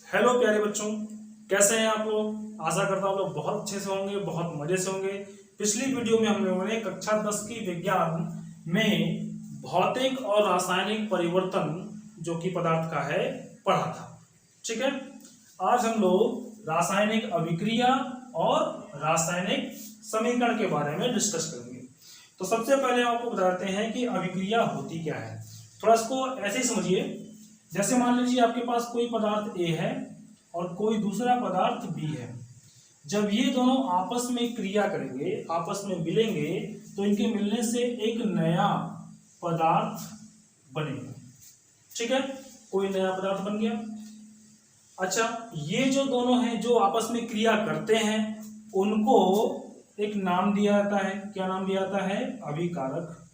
Hello प्यारे बच्चों, कैसे हैं आप लोग। आशा करता हूँ आप लोग बहुत अच्छे से होंगे, बहुत मजे से होंगे। पिछली वीडियो में हम लोगों ने कक्षा 10 की विज्ञान में भौतिक और रासायनिक परिवर्तन जो कि पदार्थ का है पढ़ा था। ठीक है, आज हम लोग रासायनिक अभिक्रिया और रासायनिक समीकरण के बारे में डिस्कस करेंगे। तो सबसे पहले आपको बताते हैं कि अभिक्रिया होती क्या है। थोड़ा इसको ऐसे ही समझिए, जैसे मान लीजिए आपके पास कोई पदार्थ ए है और कोई दूसरा पदार्थ बी है। जब ये दोनों आपस में क्रिया करेंगे, आपस में मिलेंगे, तो इनके मिलने से एक नया पदार्थ बनेगा। ठीक है, कोई नया पदार्थ बन गया। अच्छा, ये जो दोनों हैं जो आपस में क्रिया करते हैं, उनको एक नाम दिया जाता है। क्या नाम दिया जाता है? अभिकारक।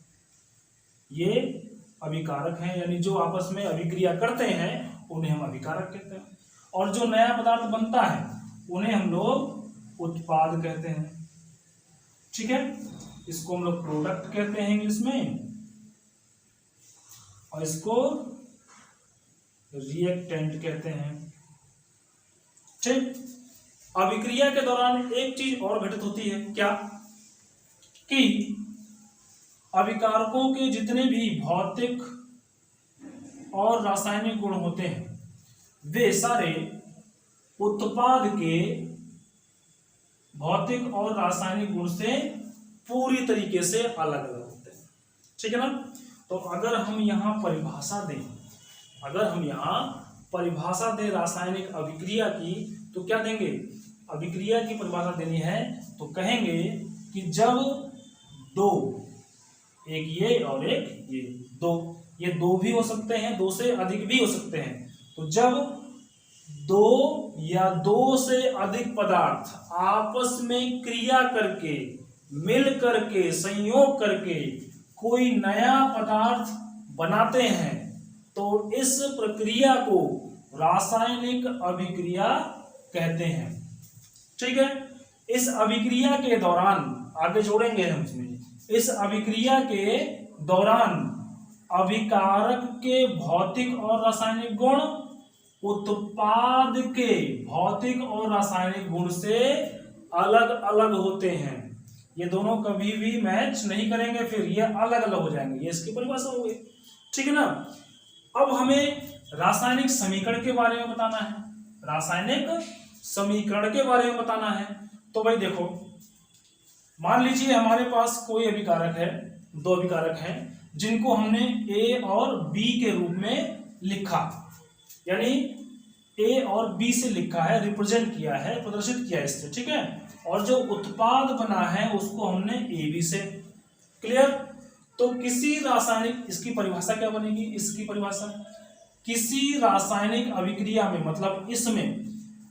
ये अभिकारक हैं, यानी जो आपस में अभिक्रिया करते हैं उन्हें हम अभिकारक कहते हैं। और जो नया पदार्थ बनता है उन्हें हम लोग उत्पाद कहते हैं। ठीक है, इसको हम लोग प्रोडक्ट कहते हैं इंग्लिश में, और इसको रिएक्टेंट कहते हैं। ठीक, अभिक्रिया के दौरान एक चीज और घटित होती है। क्या? कि अभिकारकों के जितने भी भौतिक और रासायनिक गुण होते हैं वे सारे उत्पाद के भौतिक और रासायनिक गुण से पूरी तरीके से अलग अलग होते हैं। ठीक है ना। तो अगर हम यहाँ परिभाषा दें रासायनिक अभिक्रिया की, तो क्या देंगे? अभिक्रिया की परिभाषा देनी है तो कहेंगे कि जब दो, एक ये और एक ये, ये दो भी हो सकते हैं, दो से अधिक भी हो सकते हैं। तो जब दो या दो से अधिक पदार्थ आपस में क्रिया करके, मिल करके, संयोग करके कोई नया पदार्थ बनाते हैं, तो इस प्रक्रिया को रासायनिक अभिक्रिया कहते हैं। ठीक है, इस अभिक्रिया के दौरान, आगे जोड़ेंगे हम इसमें, इस अभिक्रिया के दौरान अभिकारक के भौतिक और रासायनिक गुण उत्पाद के भौतिक और रासायनिक गुण से अलग अलग होते हैं। ये दोनों कभी भी मैच नहीं करेंगे, फिर ये अलग अलग हो जाएंगे। ये इसकी परिभाषा हो गई। ठीक है ना। अब हमें रासायनिक समीकरण के बारे में बताना है। रासायनिक समीकरण के बारे में बताना है तो भाई देखो, मान लीजिए हमारे पास कोई अभिकारक है, दो अभिकारक हैं जिनको हमने ए और बी के रूप में लिखा, यानी ए और बी से लिखा है, रिप्रेजेंट किया है, प्रदर्शित किया है इससे। ठीक है, और जो उत्पाद बना है उसको हमने ए बी से। क्लियर। तो किसी रासायनिक, इसकी परिभाषा क्या बनेगी? इसकी परिभाषा, किसी रासायनिक अभिक्रिया में, मतलब इसमें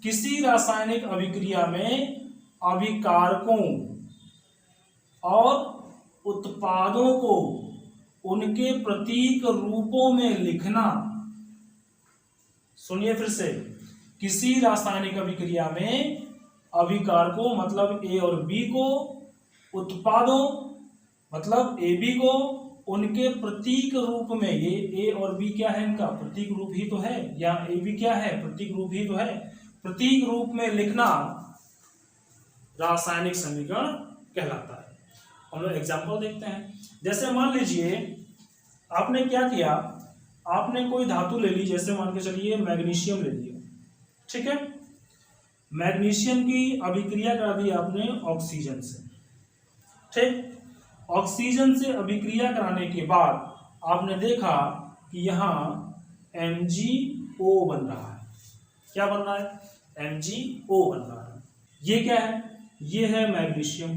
किसी रासायनिक अभिक्रिया में अभिकारकों और उत्पादों को उनके प्रतीक रूपों में लिखना। सुनिए फिर से, किसी रासायनिक अभिक्रिया में अभिकारकों मतलब ए और बी को, उत्पादों मतलब ए बी को, उनके प्रतीक रूप में, ये ए और बी क्या है? इनका प्रतीक रूप ही तो है, या ए बी क्या है? प्रतीक रूप ही तो है। प्रतीक रूप में लिखना रासायनिक समीकरण कहलाता है। हम लोग एग्जाम्पल देखते हैं। जैसे मान लीजिए आपने क्या किया, आपने कोई धातु ले ली, जैसे मान के चलिए मैग्नीशियम ले लिया। ठीक है, मैग्नीशियम की अभिक्रिया करा दी आपने ऑक्सीजन से। ठीक, ऑक्सीजन से अभिक्रिया कराने के बाद आपने देखा कि यहाँ MgO बन रहा है। क्या बन रहा है? MgO बन रहा है। ये क्या है? ये है मैग्नीशियम,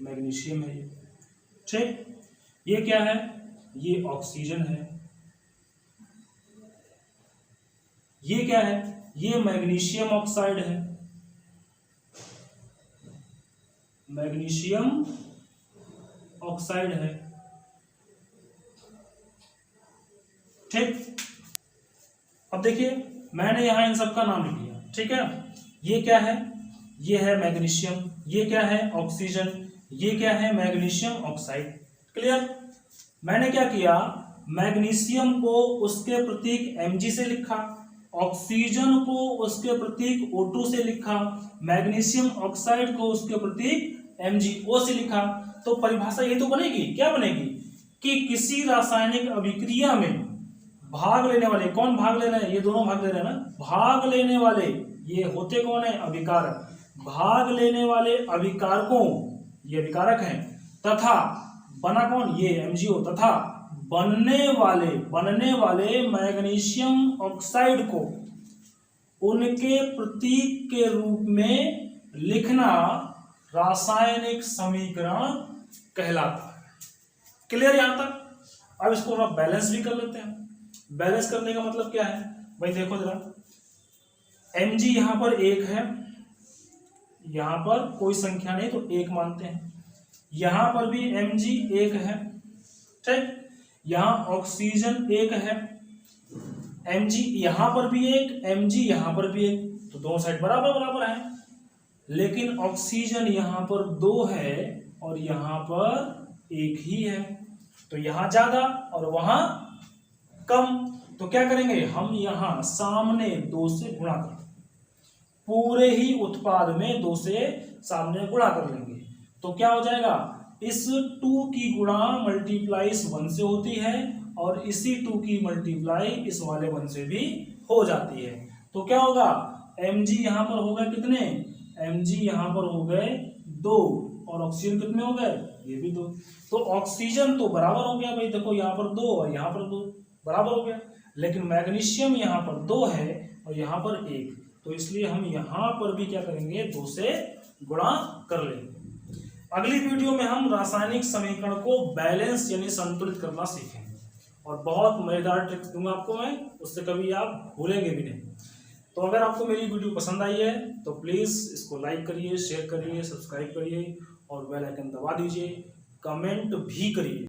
मैग्नीशियम है ये। ठीक, ये क्या है? ये ऑक्सीजन है। ये क्या है? ये मैग्नीशियम ऑक्साइड है, मैग्नीशियम ऑक्साइड है। ठीक, अब देखिए मैंने यहां इन सबका नाम लिख दिया। ठीक है, ये क्या है? ये है मैग्नीशियम, ये क्या है? ऑक्सीजन, ये क्या है? Magnesium oxide. क्लियर। मैंने क्या किया, मैग्नीशियम को उसके प्रतीक Mg से लिखा, ऑक्सीजन को उसके प्रतीक O2 से लिखा, मैग्नीशियम ऑक्साइड को उसके प्रतीक MgO से लिखा। तो परिभाषा ये तो बनेगी, क्या बनेगी कि किसी रासायनिक अभिक्रिया में भाग लेने वाले, कौन भाग ले रहे हैं, ये दोनों भाग ले रहे हैं ना, भाग लेने वाले ये होते कौन है, अभिकारक, भाग लेने वाले अभिकारकों, ये अभिकारक हैं, तथा बना कौन, ये MgO, तथा बनने वाले मैग्नीशियम ऑक्साइड को उनके प्रतीक के रूप में लिखना रासायनिक समीकरण कहलाता है। क्लियर यहां तक? अब इसको हम बैलेंस भी कर लेते हैं। बैलेंस करने का मतलब क्या है भाई, देखो जरा, Mg यहां पर 1 है, यहां पर कोई संख्या नहीं तो 1 मानते हैं, यहां पर भी Mg 1 है, ठीक, यहां ऑक्सीजन 1 है, Mg यहां पर भी 1, Mg यहां पर भी 1, तो दोनों साइड बराबर बराबर है। लेकिन ऑक्सीजन यहां पर 2 है और यहां पर 1 ही है, तो यहां ज्यादा और वहां कम। तो क्या करेंगे, हम यहां सामने 2 से गुणा कर देंगे, पूरे ही उत्पाद में 2 से सामने गुणा कर लेंगे। तो क्या हो जाएगा, इस 2 की गुणा मल्टीप्लाई इस 1 से होती है और इसी 2 की मल्टीप्लाई इस वाले 1 से भी हो जाती है। तो क्या होगा, Mg यहां पर हो गए कितने, Mg यहां पर हो गए 2 और ऑक्सीजन कितने हो गए, ये भी 2। तो ऑक्सीजन तो बराबर हो गया भाई, देखो यहां पर 2 और यहां पर 2 बराबर हो गया, लेकिन मैग्नीशियम यहां पर 2 है और यहां पर 1, तो इसलिए हम यहां पर भी क्या करेंगे, 2 से गुणा कर लेंगे। अगली वीडियो में हम रासायनिक समीकरण को बैलेंस यानी संतुलित करना सीखेंगे और बहुत मजेदार ट्रिक्स दूंगा आपको मैं, उससे कभी आप भूलेंगे भी नहीं। तो अगर आपको मेरी वीडियो पसंद आई है तो प्लीज़ इसको लाइक करिए, शेयर करिए, सब्सक्राइब करिए और बेल आइकन दबा दीजिए, कमेंट भी करिए।